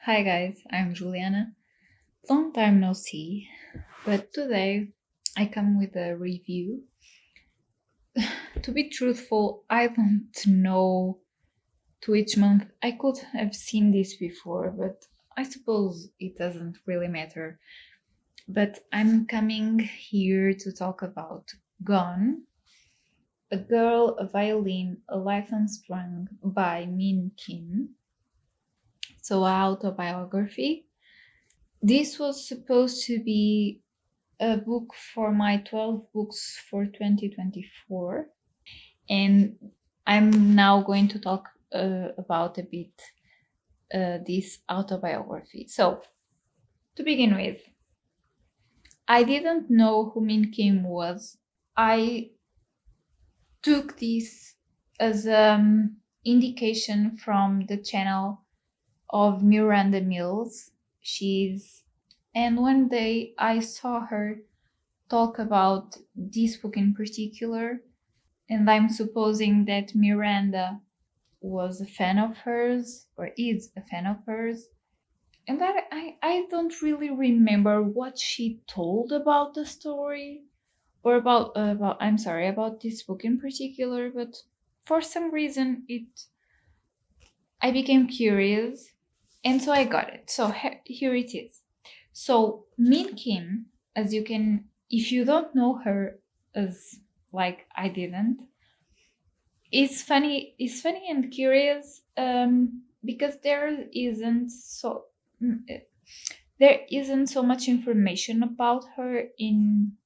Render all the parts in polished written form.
Hi guys, I'm Juliana. Long time no see, but today I come with a review. To be truthful, I don't know to which month. I could have seen this before, but I suppose it doesn't really matter. But I'm coming here to talk about Gone, A Girl, a Violin, a Life Unstrung by Min Kym. So, an autobiography. This was supposed to be a book for my 12 books for 2024, and I'm now going to talk about a bit this autobiography. So, to begin with, I didn't know who Min Kim was. I took this as an indication from the channel of Miranda Mills. And one day I saw her talk about this book in particular, and I'm supposing that Miranda was a fan of hers or is a fan of hers. And I don't really remember what she told about the story or about this book in particular, but for some reason I became curious, and so I got it. So here it is. So Min Kim, as you can, if you don't know her as like I didn't, is funny. Is funny and curious because there isn't so much information about her in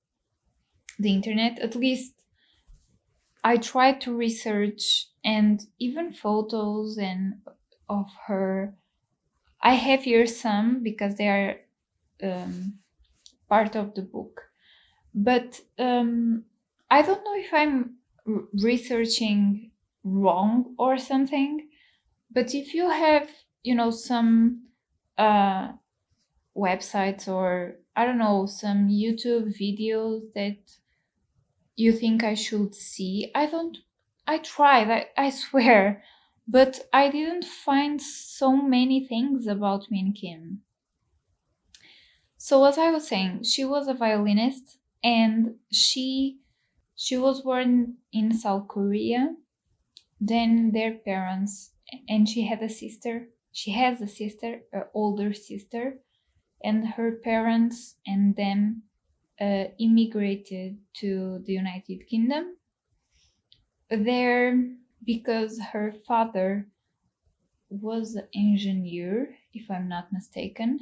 the internet. At least I tried to research, and even photos and of her. I have here some because they are part of the book, but I don't know if I'm researching wrong or something. But if you have, some uh, websites or I don't know, some YouTube videos that you think I should see, I tried, I swear, but I didn't find so many things about Min Kim. So as I was saying, she was a violinist, and she was born in South Korea. Then their parents, and she had a sister. She has a sister, an older sister, and her parents and them immigrated to the United Kingdom. There, because her father was an engineer, if I'm not mistaken.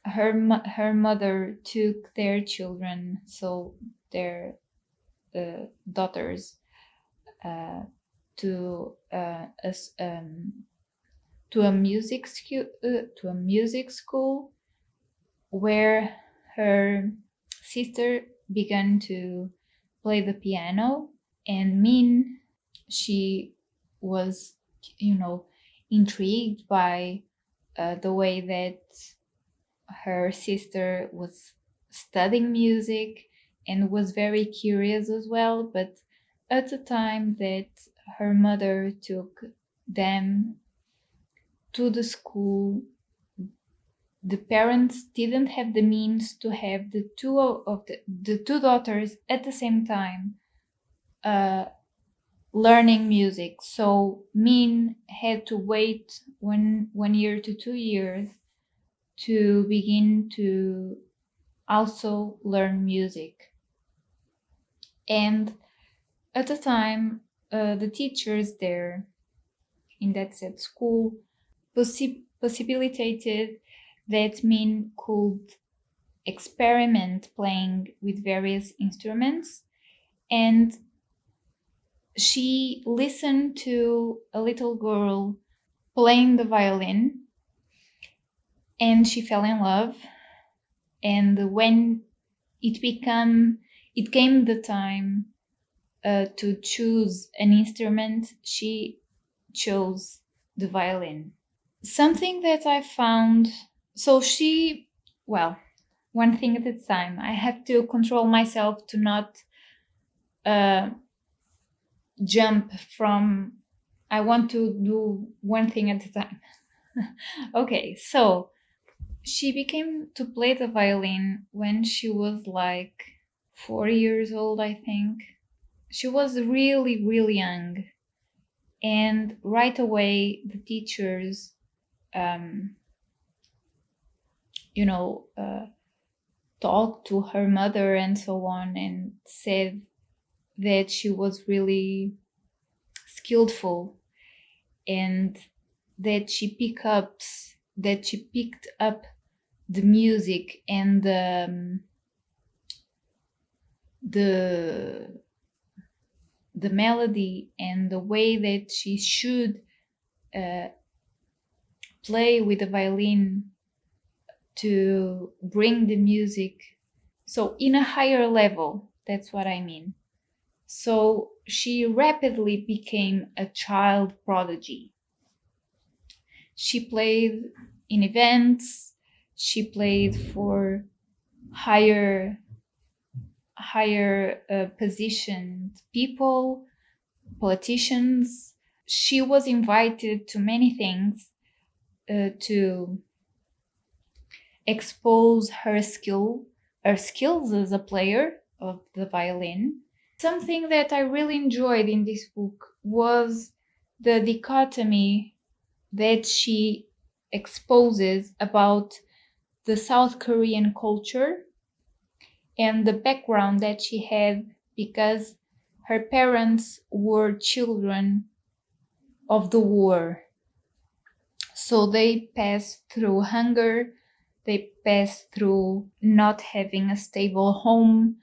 Her mother took their children, so their daughters, uh, to to a music school where her sister began to play the piano, and Min, she was, intrigued by the way that her sister was studying music and was very curious as well. But at the time that her mother took them to the school, the parents didn't have the means to have the two daughters at the same time uh, learning music. So Min had to wait 1 year to 2 years to begin to also learn music. And at the time, the teachers there in that said school possibilitated that Min could experiment playing with various instruments, and she listened to a little girl playing the violin, and she fell in love. And when it came the time to choose an instrument, she chose the violin. Something that I found, so one thing at a time. I had to control myself to not jump from, I want to do one thing at a time. Okay, so she began to play the violin when she was like 4 years old, I think. She was really, really young. And right away, the teachers, um, you know, talked to her mother and so on and said that she was really skillful and that she picked up the music and the the melody and the way that she should uh, play with the violin to bring the music so in a higher level. That's what I mean. So she rapidly became a child prodigy. She played in events, she played for higher positioned people, politicians. She was invited to many things to expose her skills as a player of the violin. Something that I really enjoyed in this book was the dichotomy that she exposes about the South Korean culture and the background that she had because her parents were children of the war. So they passed through hunger, they passed through not having a stable home,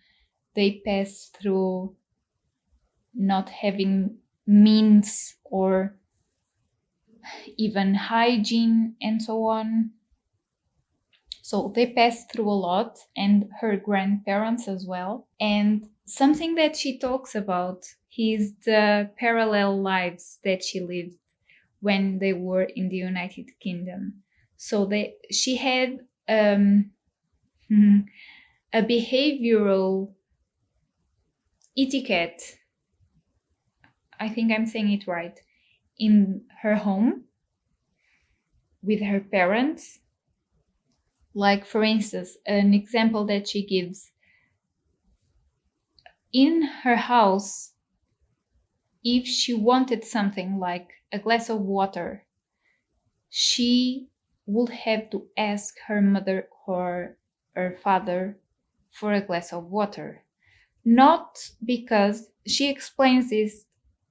they passed through not having means or even hygiene and so on. So they passed through a lot, and her grandparents as well. And something that she talks about is the parallel lives that she lived when they were in the United Kingdom. So she had a behavioral etiquette. I think I'm saying it right. In her home with her parents. Like, for instance, an example that she gives. In her house, if she wanted something like a glass of water, she would have to ask her mother or her father for a glass of water. Not because she explains this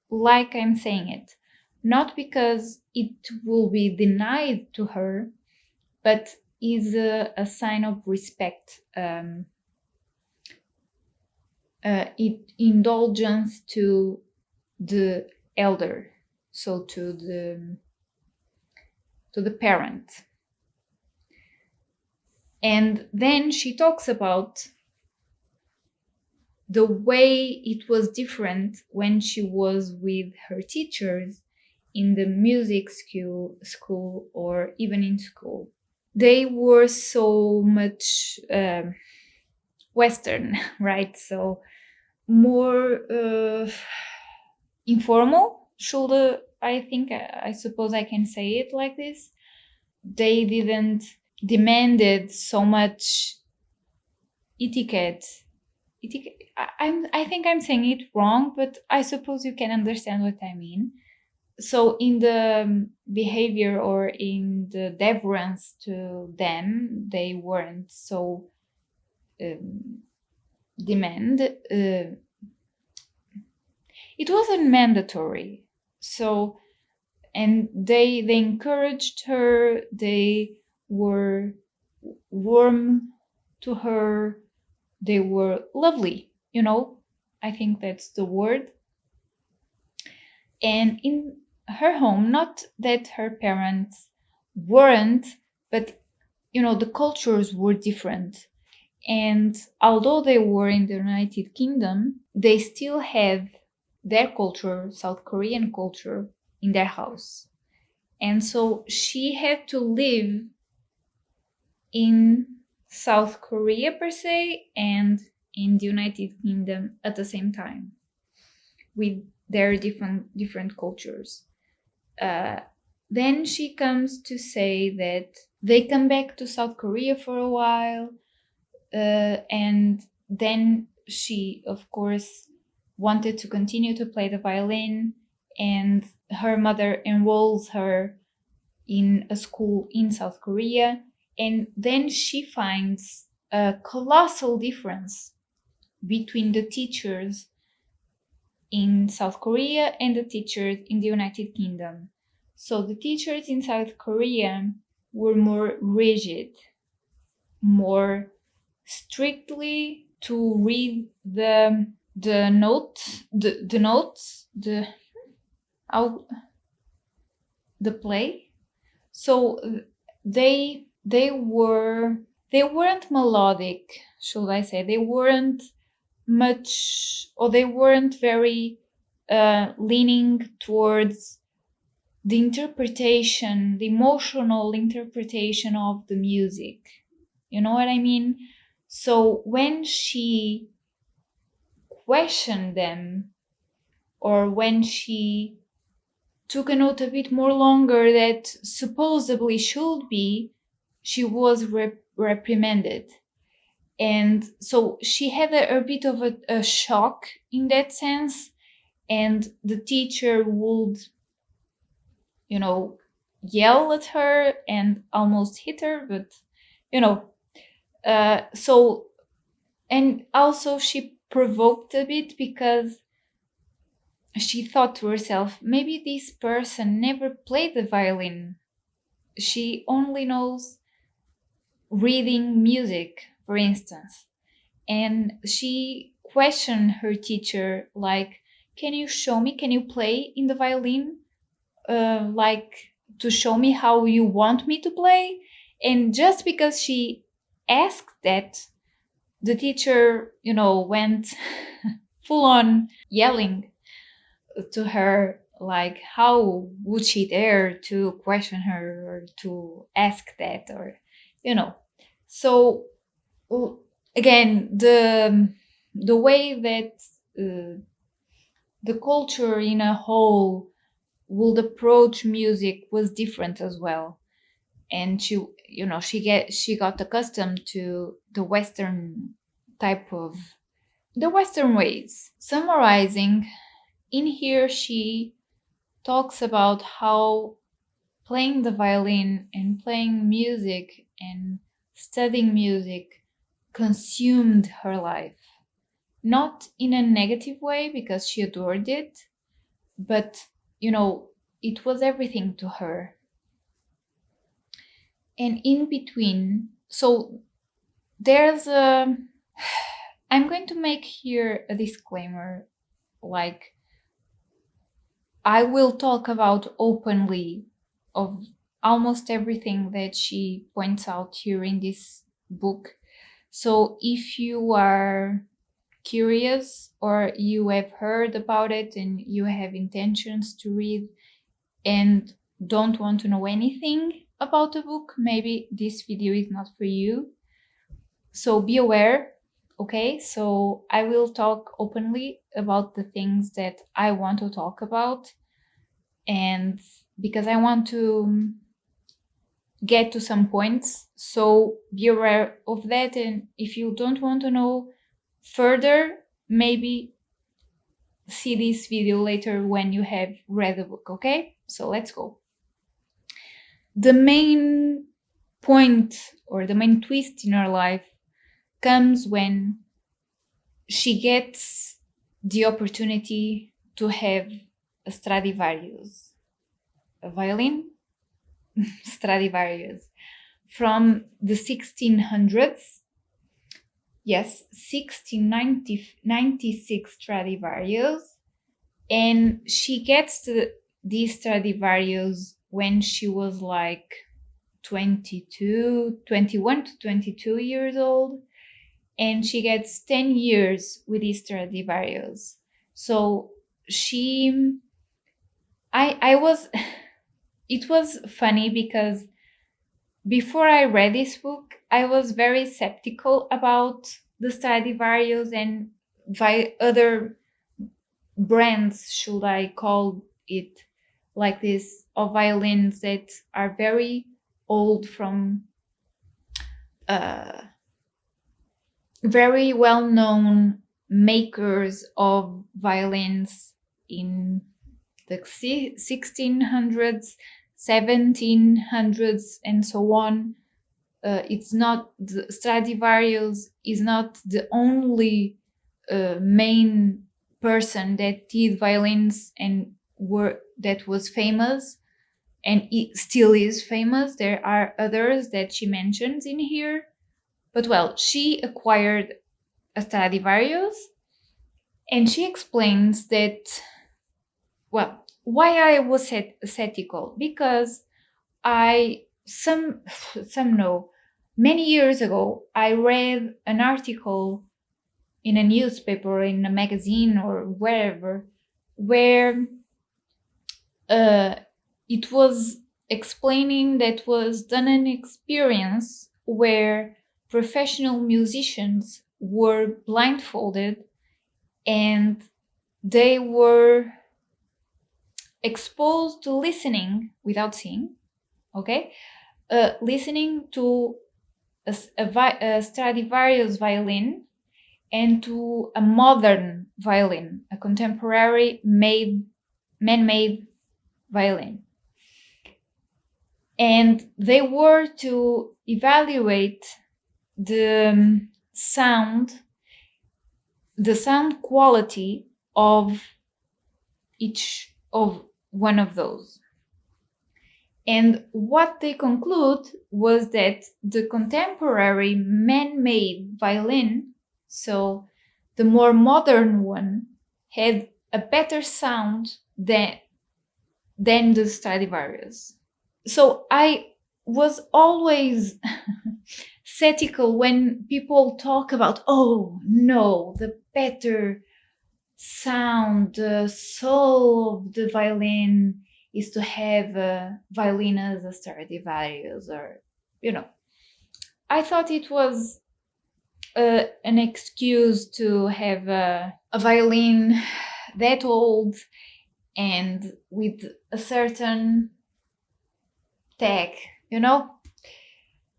like I'm saying it, not because it will be denied to her, but is a sign of respect, indulgence to the elder, so to the parent. And then she talks about the way it was different when she was with her teachers in the music school or even in school. They were so much Western, right? So more informal. I suppose I can say it like this. They didn't demanded so much etiquette. I think I'm saying it wrong, but I suppose you can understand what I mean. So in the behavior or in the deference to them, they weren't so demand. It wasn't mandatory. So, and they encouraged her. They were warm to her. They were lovely. I think that's the word. And in her home, not that her parents weren't, but the cultures were different. And although they were in the United Kingdom, they still had their culture, South Korean culture, in their house. And so she had to live in South Korea per se and in the United Kingdom at the same time with their different cultures. then she comes to say that they come back to South Korea for a while, and then she, of course, wanted to continue to play the violin, and her mother enrolls her in a school in South Korea, and then she finds a colossal difference between the teachers in South Korea and the teachers in the United Kingdom. So the teachers in South Korea were more rigid, more strictly to read the notes, the how the play. So they weren't melodic, should I say? They weren't much, or they weren't very leaning towards the interpretation, the emotional interpretation of the music. You know what I mean? So when she questioned them, or when she took a note a bit more longer that supposedly should be, she was reprimanded. And so she had a bit of a shock in that sense, and the teacher would, yell at her and almost hit her, but you know so, and also she provoked a bit because she thought to herself, maybe this person never played the violin, she only knows reading music, for instance. And she questioned her teacher, like, can you show me, can you play in the violin, like, to show me how you want me to play? And just because she asked that, the teacher, went full on yelling to her, like, how would she dare to question her or to ask that, or so again, the way that the culture in a whole would approach music was different as well. And she got accustomed to the western ways. Summarizing, in here she talks about how playing the violin and playing music and studying music consumed her life. Not in a negative way, because she adored it, but it was everything to her. And in between, so there's a I'm going to make here a disclaimer, like, I will talk about openly of almost everything that she points out here in this book. So if you are curious, or you have heard about it and you have intentions to read and don't want to know anything about the book, maybe this video is not for you. So be aware, okay? So I will talk openly about the things that I want to talk about, and because I want to get to some points. So be aware of that, and if you don't want to know further, maybe see this video later when you have read the book, okay? So let's go. The main point, or the main twist in her life, comes when she gets the opportunity to have a Stradivarius, a violin Stradivarius from the 1600s. Yes, 1696 Stradivarius. And she gets these Stradivarius when she was like 21 to 22 years old. And she gets 10 years with these Stradivarius. So it was funny because before I read this book, I was very skeptical about the Stradivarius and other brands, should I call it, like this of violins that are very old, from very well-known makers of violins in the 1600s, 1700s, and so on. It's not Stradivarius is not the only main person that did violins and that was famous, and it still is famous. There are others that she mentions in here, but well, she acquired a Stradivarius, and she explains that, well, why I was skeptical, because some know, many years ago I read an article in a newspaper, in a magazine, or wherever, where it was explaining that was done an experience where professional musicians were blindfolded and they were exposed to listening without seeing, okay, listening to a Stradivarius violin and to a modern violin, a contemporary man-made violin. And they were to evaluate the sound quality of each of one of those. And what they conclude was that the contemporary man-made violin, so the more modern one, had a better sound than the Stradivarius. So I was always skeptical when people talk about, oh no, the better sound, the soul of the violin is to have a violin as a Stradivarius, or, I thought it was an excuse to have a violin that old and with a certain tag,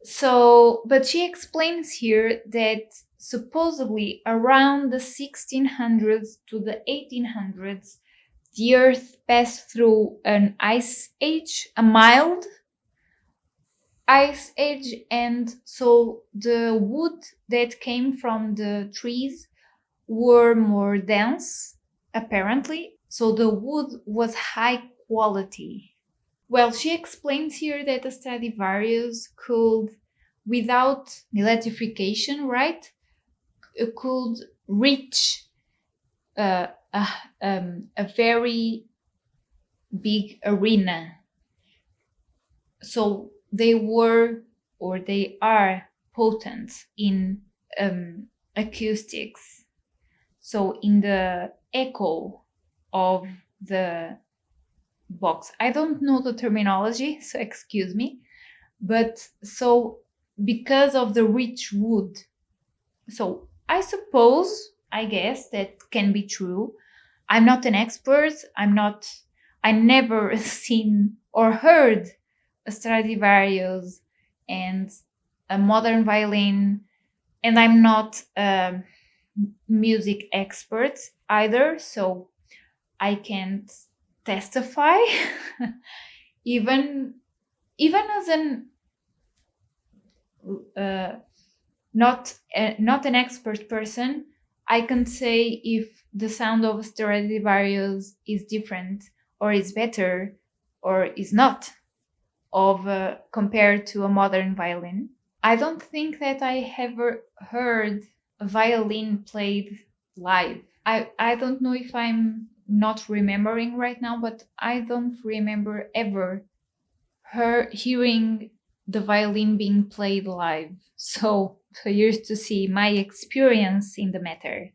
So, but she explains here that supposedly around the 1600s to the 1800s, the Earth passed through an ice age, a mild ice age, and so the wood that came from the trees were more dense, apparently. So the wood was high quality. Well, she explains here that a Stradivarius could, without electrification, right, could reach a very big arena. So they were, or they are, potent in acoustics. So in the echo of the box. I don't know the terminology, so excuse me. But so because of the rich wood. So I guess that can be true. I'm not an expert. I never seen or heard a Stradivarius and a modern violin, and I'm not a music expert either, so I can't testify. even as an not an expert person, I can say if the sound of Stradivarius is different, or is better, or is not, of compared to a modern violin. I don't think that I ever heard a violin played live. I don't know if I'm not remembering right now, but I don't remember ever hearing the violin being played live. So here's to see my experience in the matter.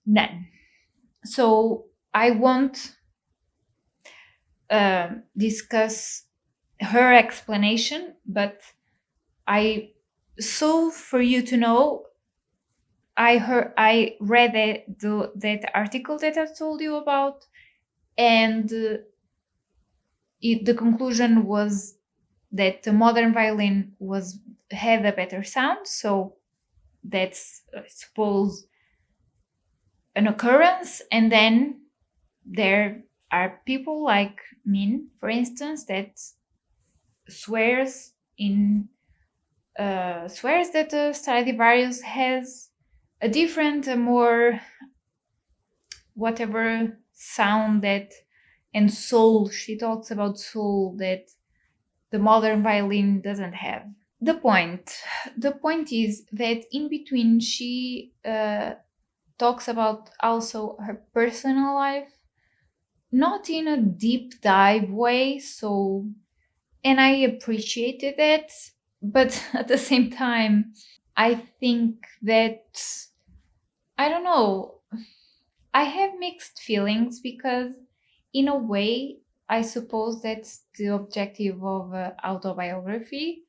None. So I won't discuss her explanation, but for you to know, I read that article that I told you about, and the conclusion was that the modern violin had a better sound. So that's, I suppose, an occurrence. And then there are people like Min, for instance, that swears in swears that the Stradivarius has a different, a more whatever sound that, and soul. She talks about soul that the modern violin doesn't have. The point, the point is that in between she talks about also her personal life, not in a deep dive way. So, and I appreciated it, but at the same time, I think that, I don't know, I have mixed feelings because, in a way, I suppose that's the objective of autobiography.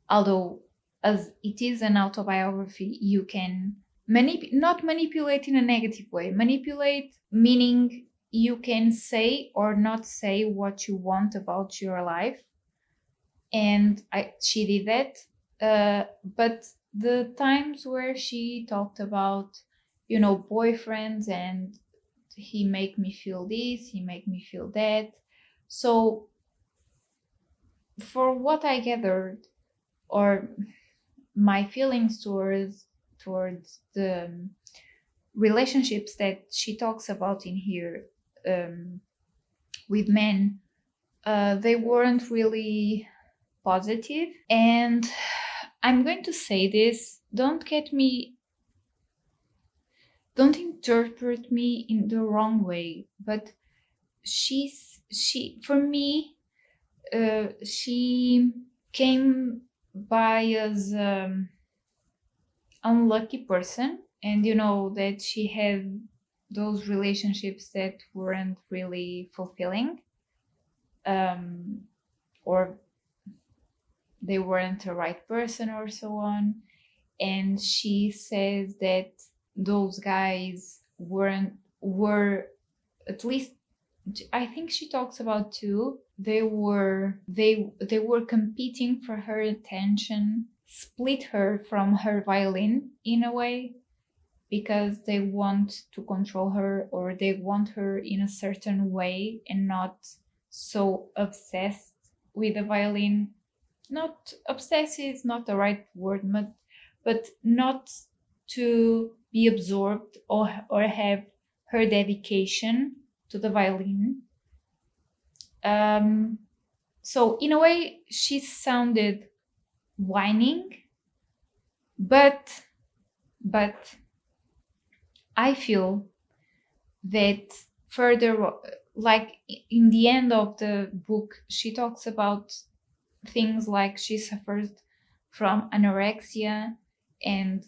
Although, as it is an autobiography, you can not manipulate in a negative way. Manipulate meaning you can say or not say what you want about your life, and she did that. But the times where she talked about, boyfriends, and he make me feel this, he make me feel that. So for what I gathered, or my feelings towards the relationships that she talks about in here, with men, they weren't really positive. And I'm going to say this, don't interpret me in the wrong way, but she for me, she came by as unlucky person, and that she had those relationships that weren't really fulfilling, um, or they weren't the right person, or so on. And she says that those guys were, at least, I think she talks about two. They were competing for her attention, split her from her violin in a way, because they want to control her, or they want her in a certain way and not so obsessed with the violin. Not obsessed is not the right word, but not to be absorbed, or have her dedication to the violin. So in a way, she sounded whining, but but I feel that further, like in the end of the book, she talks about things like she suffers from anorexia, and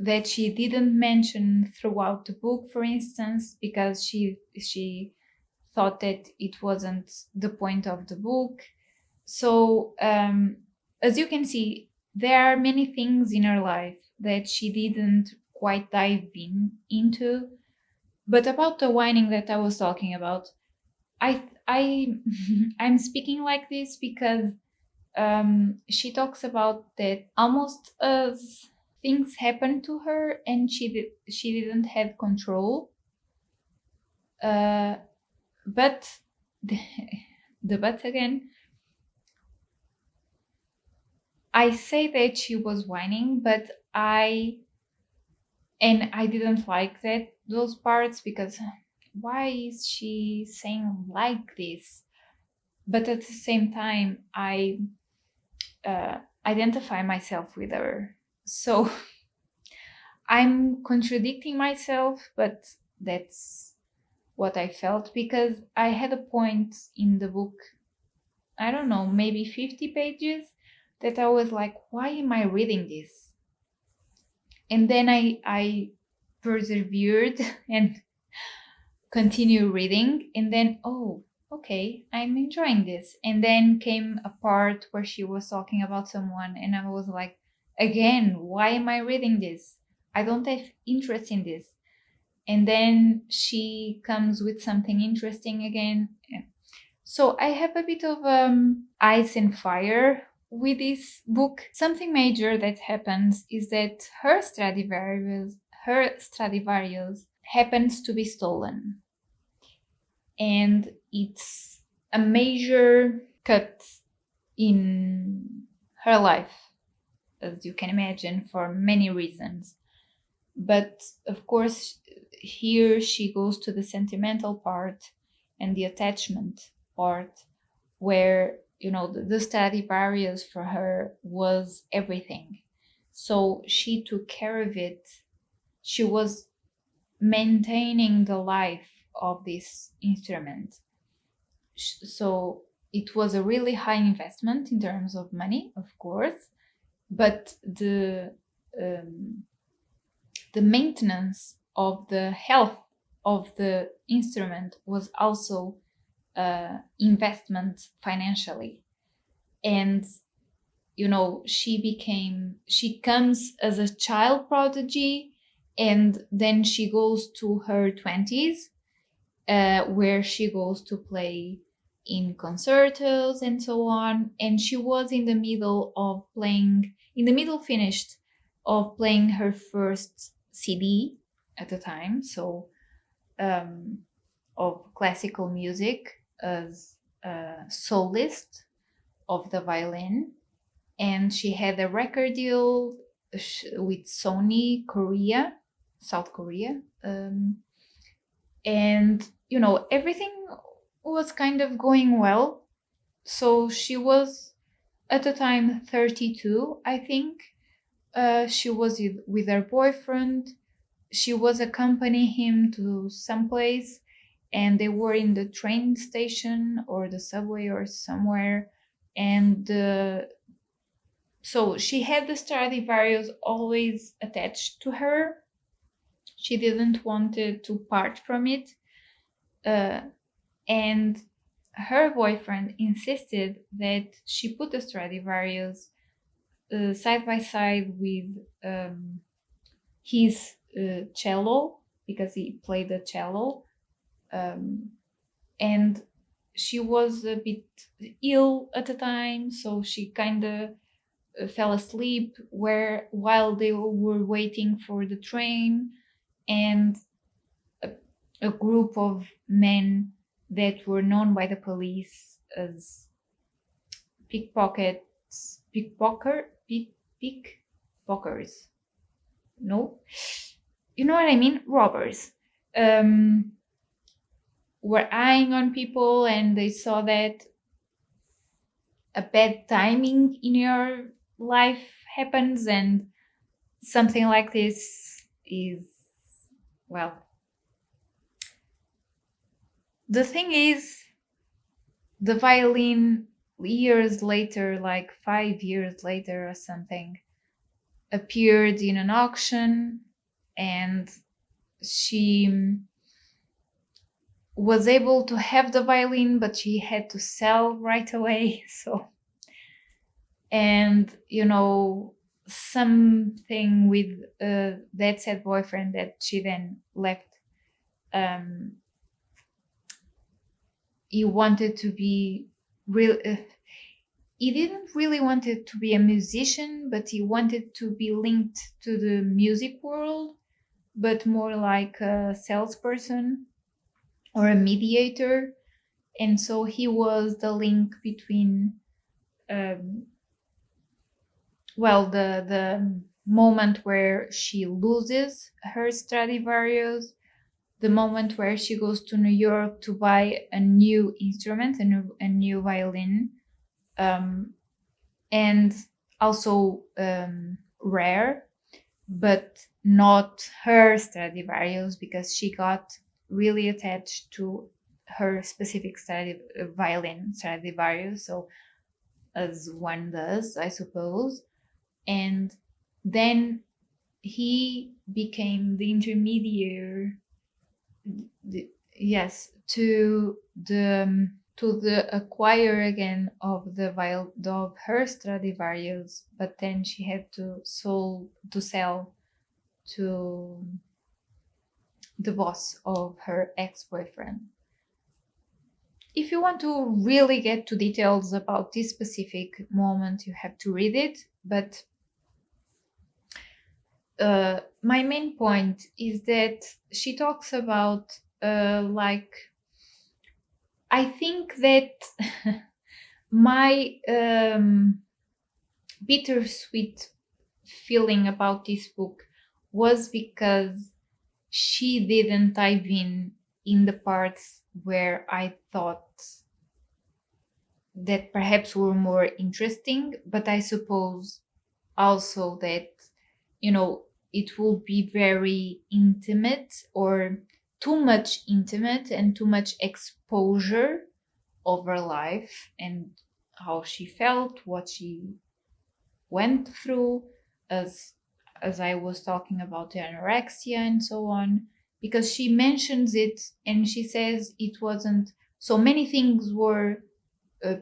that she didn't mention throughout the book, for instance, because she thought that it wasn't the point of the book. So, as you can see, there are many things in her life that she didn't quite dive into. But about the whining that I was talking about, I I'm speaking like this because she talks about that almost as things happened to her, and she didn't have control. But the but again, I say that she was whining, but I didn't like those parts, because why is she saying like this? But at the same time, I identify myself with her. So I'm contradicting myself, but that's what I felt, because I had a point in the book, I don't know, maybe 50 pages, that I was like, why am I reading this? And then I persevered and continue reading, and then, oh, okay, I'm enjoying this. And then came a part where she was talking about someone, and I was like, again, why am I reading this? I don't have interest in this. And then she comes with something interesting again, So I have a bit of ice and fire with this book. Something major that happens is that her Stradivarius happens to be stolen, and it's a major cut in her life, as you can imagine, for many reasons. But of course, here she goes to the sentimental part and the attachment part, where the Stradivarius for her was everything. So she took care of it. She was maintaining the life of this instrument. So it was a really high investment in terms of money, of course, but the maintenance of the health of the instrument was also investment financially. And she comes as a child prodigy, and then she goes to her 20s, where she goes to play in concertos and so on. And she was in the middle finished of playing her first CD at the time, so of classical music as a soloist of the violin. And she had a record deal with Sony Korea, South Korea. And everything was kind of going well. So she was at the time 32, I think. She was with her boyfriend. She was accompanying him to some place, and they were in the train station or the subway or somewhere. And so she had the Stradivarius always attached to her. She didn't want to part from it. And her boyfriend insisted that she put the Stradivarius side by side with his cello, because he played the cello. And she was a bit ill at the time, so she kind of fell asleep while they were waiting for the train. And a group of men that were known by the police as pickpockers. No, you know what I mean? Robbers. Were eyeing on people, and they saw that a bad timing in your life happens, and something like this is, well, the thing is, the violin years later, like 5 years later or something, appeared in an auction, and she was able to have the violin, but she had to sell right away. So, and something with that said boyfriend that she then left. He wanted to be real. He didn't really want it to be a musician, but he wanted to be linked to the music world, but more like a salesperson or a mediator. And so he was the link between, the moment where she loses her Stradivarius, the moment where she goes to New York to buy a new instrument, a new violin, and also rare, but not her Stradivarius, because she got really attached to her specific violin Stradivarius, so as one does, I suppose. And then he became the intermediary, yes, to the acquire again of of her Stradivarius, but then she had to sell to the boss of her ex-boyfriend. if you want to really get to details about this specific moment, you have to read it. But my main point is that she talks about like, I think that my bittersweet feeling about this book was because she didn't dive in the parts where I thought that perhaps were more interesting, but I suppose also that, you know, it will be very intimate, or too much intimate and too much exposure of her life and how she felt, what she went through, as I was talking about the anorexia and so on, because she mentions it and she says it wasn't, so many things were uh,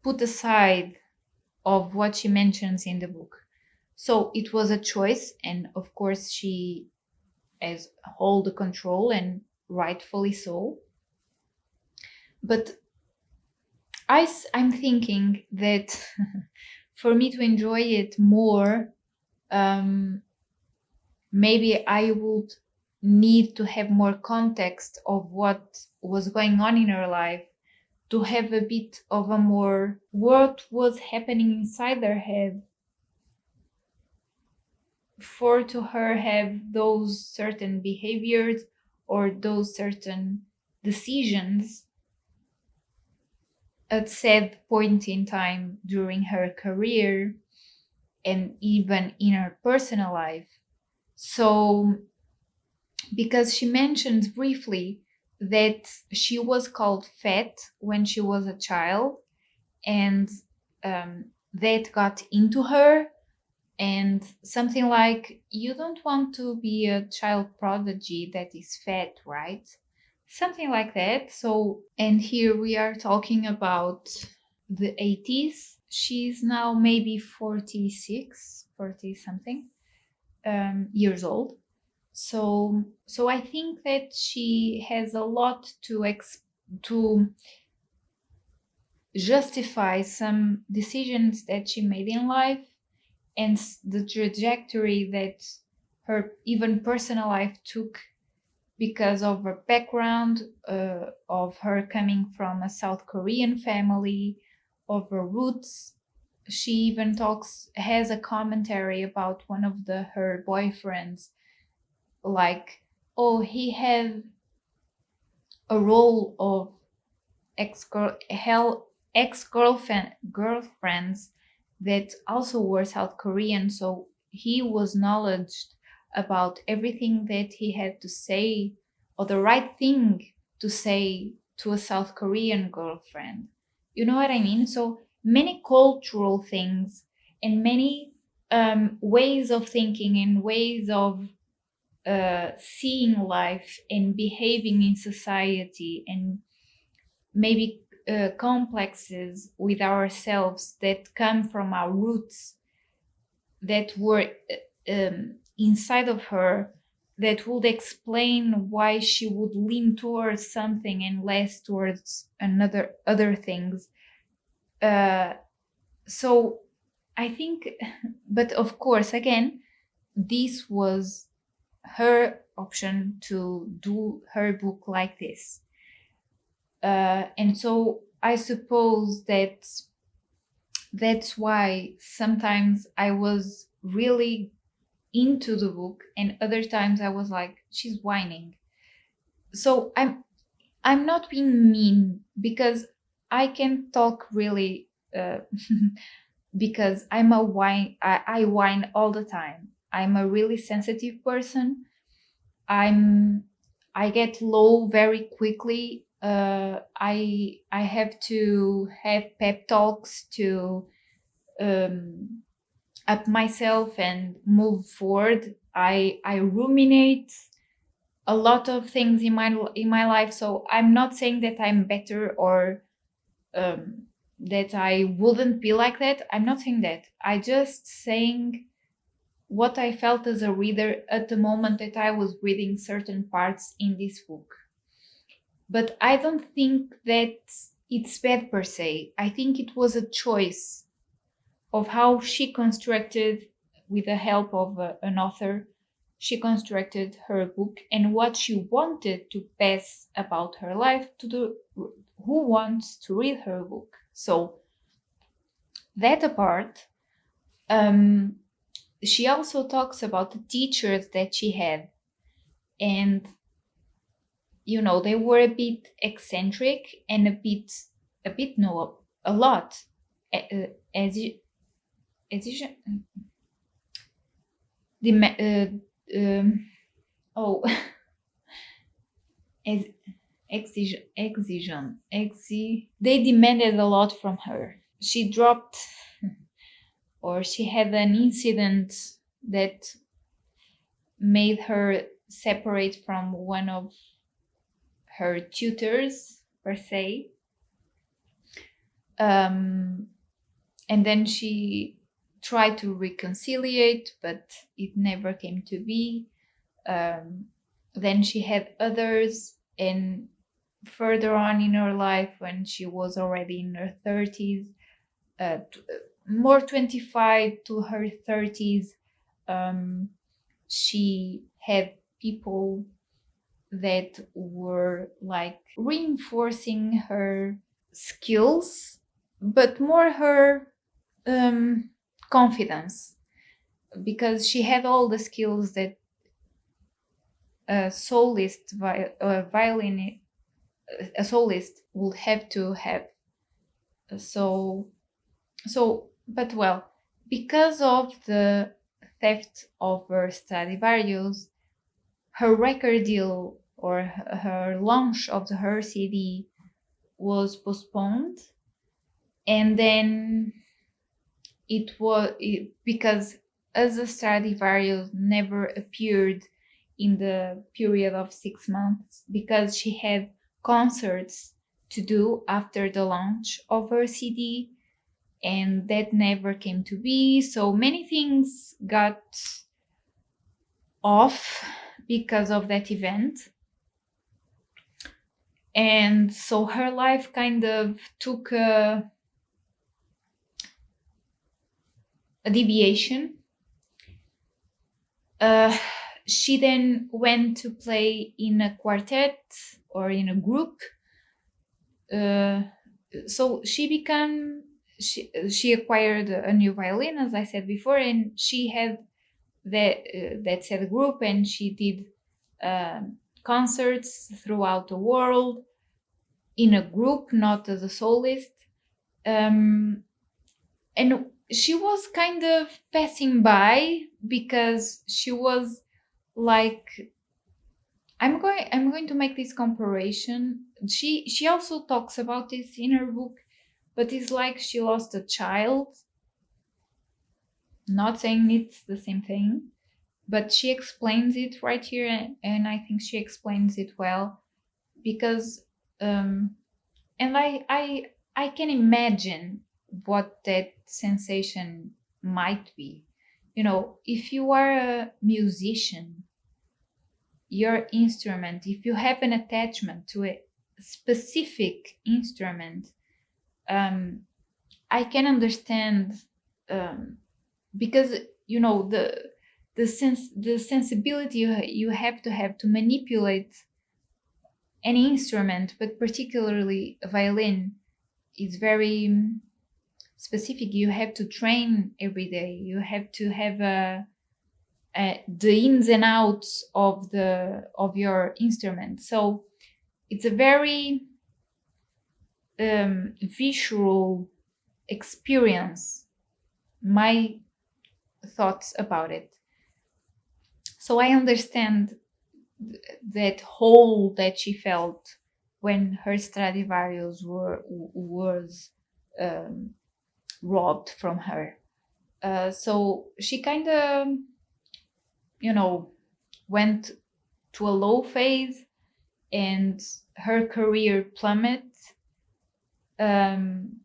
put aside of what she mentions in the book. So it was a choice, and of course she has all the control, and rightfully so. But I'm thinking that for me to enjoy it more, maybe I would need to have more context of what was going on in her life, to have a bit of a more what was happening inside her head, for to her have those certain behaviors or those certain decisions at said point in time during her career and even in her personal life. So, because she mentions briefly that she was called fat when she was a child, and that got into her, and something like, you don't want to be a child prodigy that is fat, right? Something like that. So, and here we are talking about the 80s. She's now maybe 46, 40 something years old. So I think that she has a lot to justify some decisions that she made in life, and the trajectory that her even personal life took because of her background, of her coming from a South Korean family, of her roots. She even has a commentary about one of her boyfriends, like, oh, he had a role of ex girlfriends that also were South Korean, so he was knowledge about everything that he had to say, or the right thing to say to a South Korean girlfriend. You know what I mean? So many cultural things and many ways of thinking and ways of seeing life and behaving in society, and maybe complexes with ourselves that come from our roots that were inside of her, that would explain why she would lean towards something and less towards other things. So I think, but of course, again, this was her option to do her book like this. And so I suppose that's why sometimes I was really into the book, and other times I was like, she's whining. So I'm not being mean, because I can talk really because I'm a whine. I whine all the time. I'm a really sensitive person. I get low very quickly. I have to have pep talks to um, up myself and move forward. I ruminate a lot of things in my life. So I'm not saying that I'm better, or that I wouldn't be like that. I'm not saying that. I just saying what I felt as a reader at the moment that I was reading certain parts in this book. But I don't think that it's bad per se. I think it was a choice of how she constructed, with the help of an author, she constructed her book and what she wanted to pass about her life to the who wants to read her book. So that apart, she also talks about the teachers that she had, and they were a bit eccentric and no, a lot, as you as you the oh as they demanded a lot from her. She dropped, or she had an incident that made her separate from one of her tutors per se, and then she tried to reconciliate, but it never came to be. Then she had others, and further on in her life, when she was already in her 30s, more 25 to her 30s, she had people that were like reinforcing her skills, but more her confidence, because she had all the skills that a soloist violin a soloist would have to have. But well, because of the theft of her Stradivarius, her record deal, or her launch of her CD, was postponed. And then because as a Stradivarius never appeared in the period of 6 months, because she had concerts to do after the launch of her CD, and that never came to be. So many things got off because of that event. And so her life kind of took a deviation. She then went to play in a quartet or in a group. So she acquired a new violin, as I said before, and she had that said group, and she did concerts throughout the world in a group, not as a soloist. And she was kind of passing by, because she was like, I'm going to make this comparison. She also talks about this in her book, but it's like she lost a child. Not saying it's the same thing, but she explains it right here, and I think she explains it well, because and I can imagine what that sensation might be. If you are a musician, your instrument, if you have an attachment to a specific instrument, I can understand, because the sensibility you have to manipulate any instrument, but particularly a violin, is very specific. You have to train every day. You have to have the ins and outs of your instrument. So it's a very visual experience. My thoughts about it. So I understand that hole that she felt when her Stradivarius was robbed from her. So she kind of, went to a low phase, and her career plummeted. And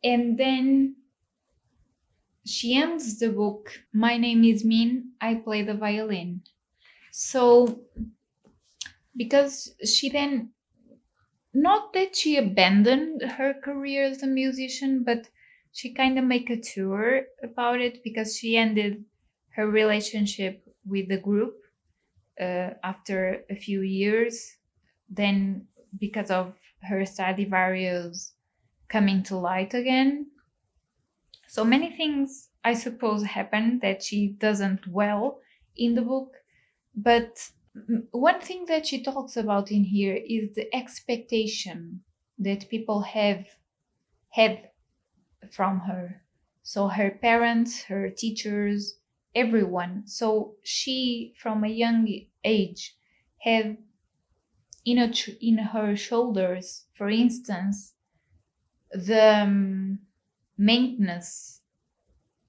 then she ends the book, "My name is Min, I play the violin." So because she then, not that she abandoned her career as a musician, but she kind of make a tour about it because she ended her relationship with the group after a few years. Then, because of her Stradivarius coming to light again, so many things I suppose happen that she doesn't dwell in the book. But one thing that she talks about in here is the expectation that people have had from her. So her parents, her teachers, everyone. So she, from a young age, had in her shoulders, for instance, the maintenance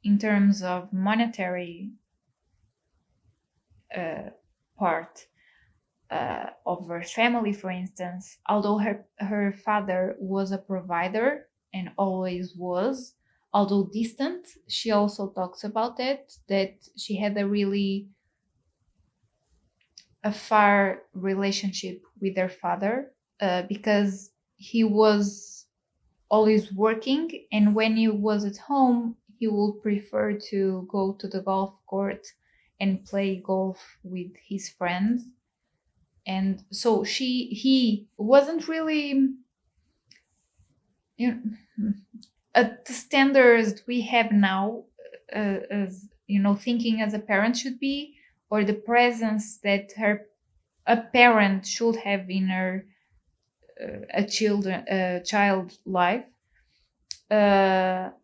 in terms of monetary part of her family, for instance. Although her father was a provider and always was, although distant, she also talks about that she had a far relationship with her father because he was always working, and when he was at home he would prefer to go to the golf court and play golf with his friends. And so he wasn't really, you know, at the standards we have now, as thinking as a parent should be, or the presence that a parent should have in a child life. Her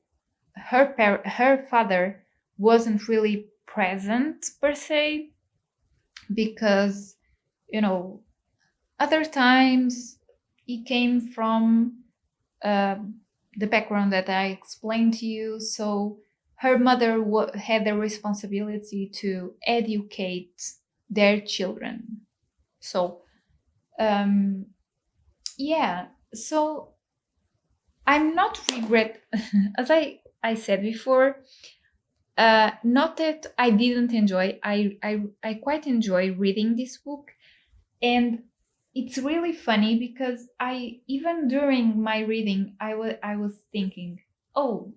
father wasn't really present per se, because other times he came from uh, the background that I explained to you. So her mother had the responsibility to educate their children. So yeah, so I'm not regret as I said before. Not that I didn't enjoy. I quite enjoy reading this book, and it's really funny because I, even during my reading, I was thinking, oh,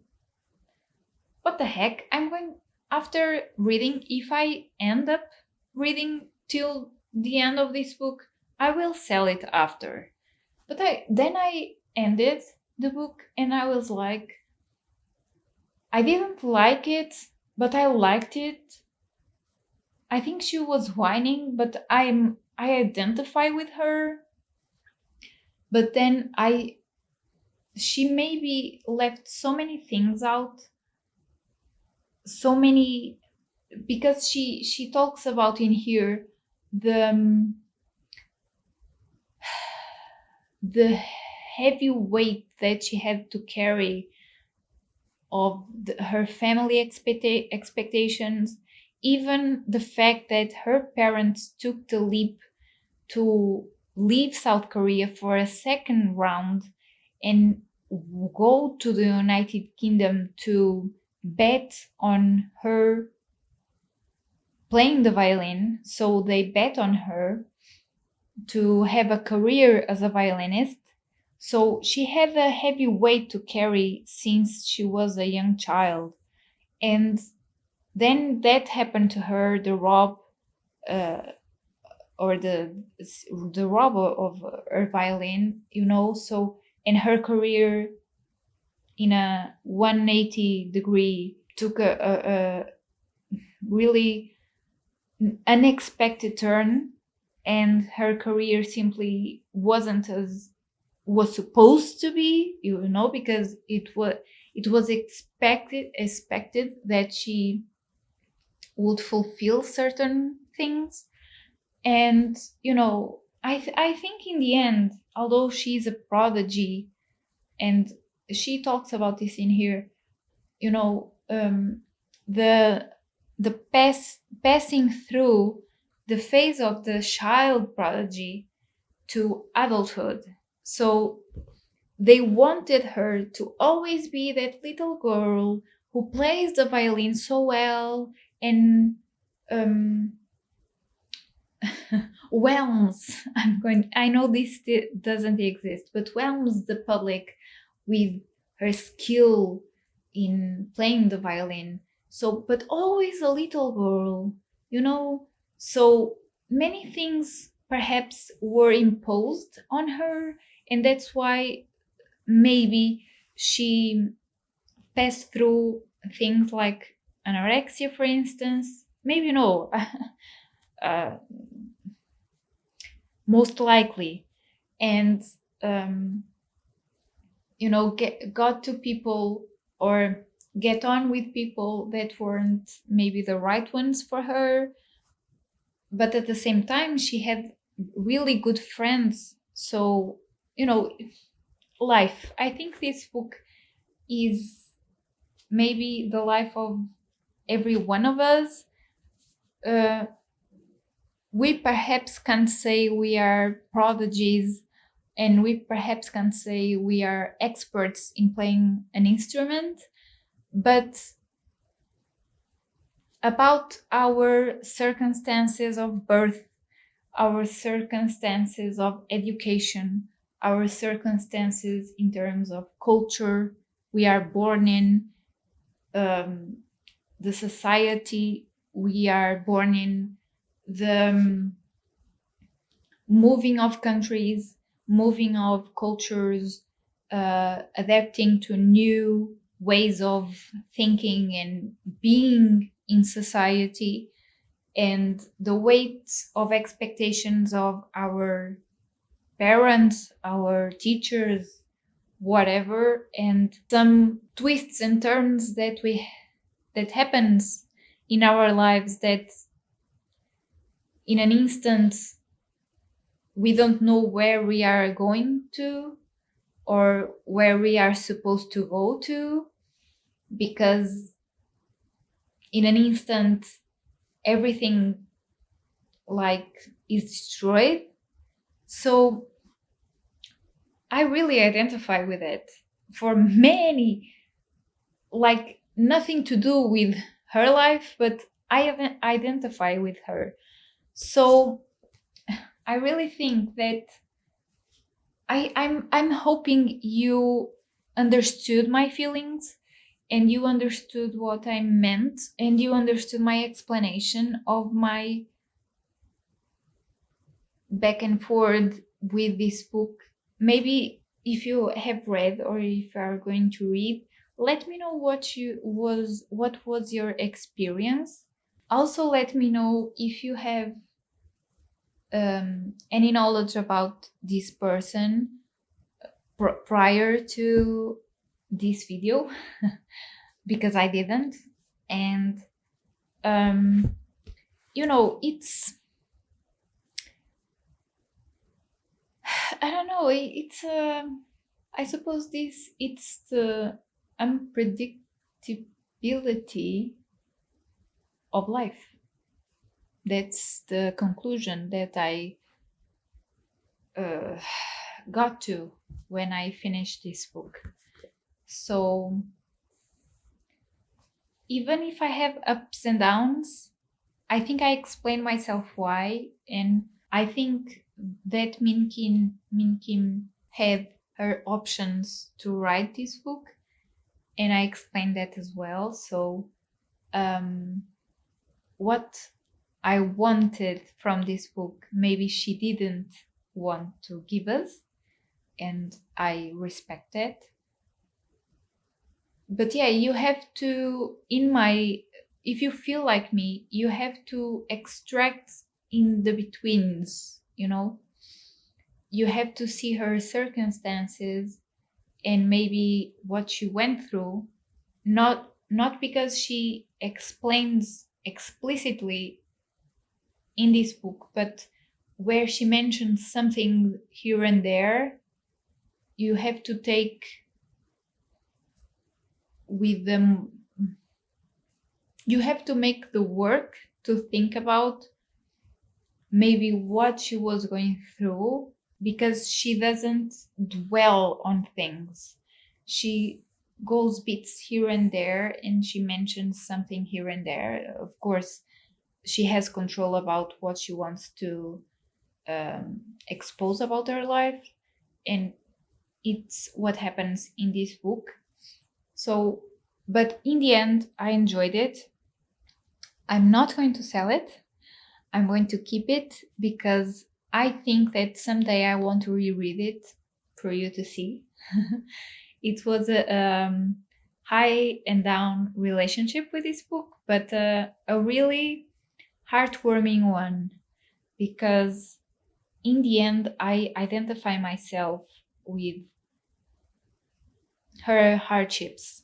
what the heck? I'm going, after reading, if I end up reading till the end of this book, I will sell it after. But I ended the book and I was like, I didn't like it, but I liked it. I think she was whining, but I identify with her. But then she maybe left so many things out, so many, because she talks about in here the the heavy weight that she had to carry of her family expectations, even the fact that her parents took the leap to leave South Korea for a second round and go to the United Kingdom to bet on her playing the violin. So they bet on her to have a career as a violinist. So she had a heavy weight to carry since she was a young child. And then that happened to her, the rob, or the rob of her violin, so, and her career in a 180 degree took a really unexpected turn, and her career simply wasn't as was supposed to be, because it was expected that she would fulfill certain things. And I think in the end, although she's a prodigy, and she talks about this in here, the passing through the phase of the child prodigy to adulthood. So they wanted her to always be that little girl who plays the violin so well, and whelms I know this doesn't exist, but whelms the public with her skill in playing the violin. So, but always a little girl, you know. So many things perhaps were imposed on her, and that's why maybe she passed through things like anorexia, for instance. Maybe no, uh, most likely. And got to people, or get on with people that weren't maybe the right ones for her. But at the same time, she had really good friends. So, life. I think this book is maybe the life of every one of us. Uh, we perhaps can say we are prodigies, and we perhaps can say we are experts in playing an instrument, but about our circumstances of birth, our circumstances of education, our circumstances in terms of culture we are born in, the society we are born in, the moving of countries, moving of cultures, adapting to new ways of thinking and being in society, and the weight of expectations of our parents, our teachers, whatever, and some twists and turns that happens in our lives, that in an instant we don't know where we are going to, or where we are supposed to go to, because in an instant everything like is destroyed. So I really identify with it for many, like nothing to do with her life, but I identify with her. So I really think that I'm hoping you understood my feelings, and you understood what I meant, and you understood my explanation of my back and forth with this book. Maybe if you have read, or if you are going to read, let me know what was your experience. Also, let me know if you have any knowledge about this person prior to this video, because I didn't. And it's, I don't know, it's I suppose it's the unpredictability of life. That's the conclusion that I uh, got to when I finished this book. So even if I have ups and downs, I think I explained myself why, and I think that Min Kym had her options to write this book, and I explained that as well. So what I wanted from this book, maybe she didn't want to give us, and I respect that. But yeah, you have to, if you feel like me, you have to extract in the betweens, you have to see her circumstances and maybe what she went through, not because she explains explicitly in this book, but where she mentions something here and there, you have to take with them, you have to make the work to think about maybe what she was going through, because she doesn't dwell on things. She goes bits here and there, and she mentions something here and there. Of course, she has control about what she wants to expose about her life, and it's what happens in this book. So, but in the end, I enjoyed it. I'm not going to sell it. I'm going to keep it because I think that someday I want to reread it for you to see. It was a high and down relationship with this book, but a really heartwarming one, because in the end I identify myself with her hardships,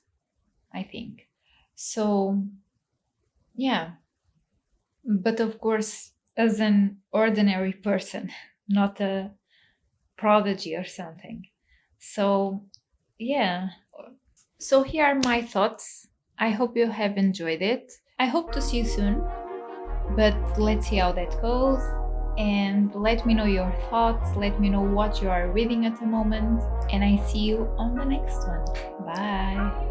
I think. So, yeah, but of course, as an ordinary person, not a prodigy or something. So, yeah. So, here are my thoughts. I hope you have enjoyed it. I hope to see you soon, but let's see how that goes. And let me know your thoughts. Let me know what you are reading at the moment. And I see you on the next one. Bye.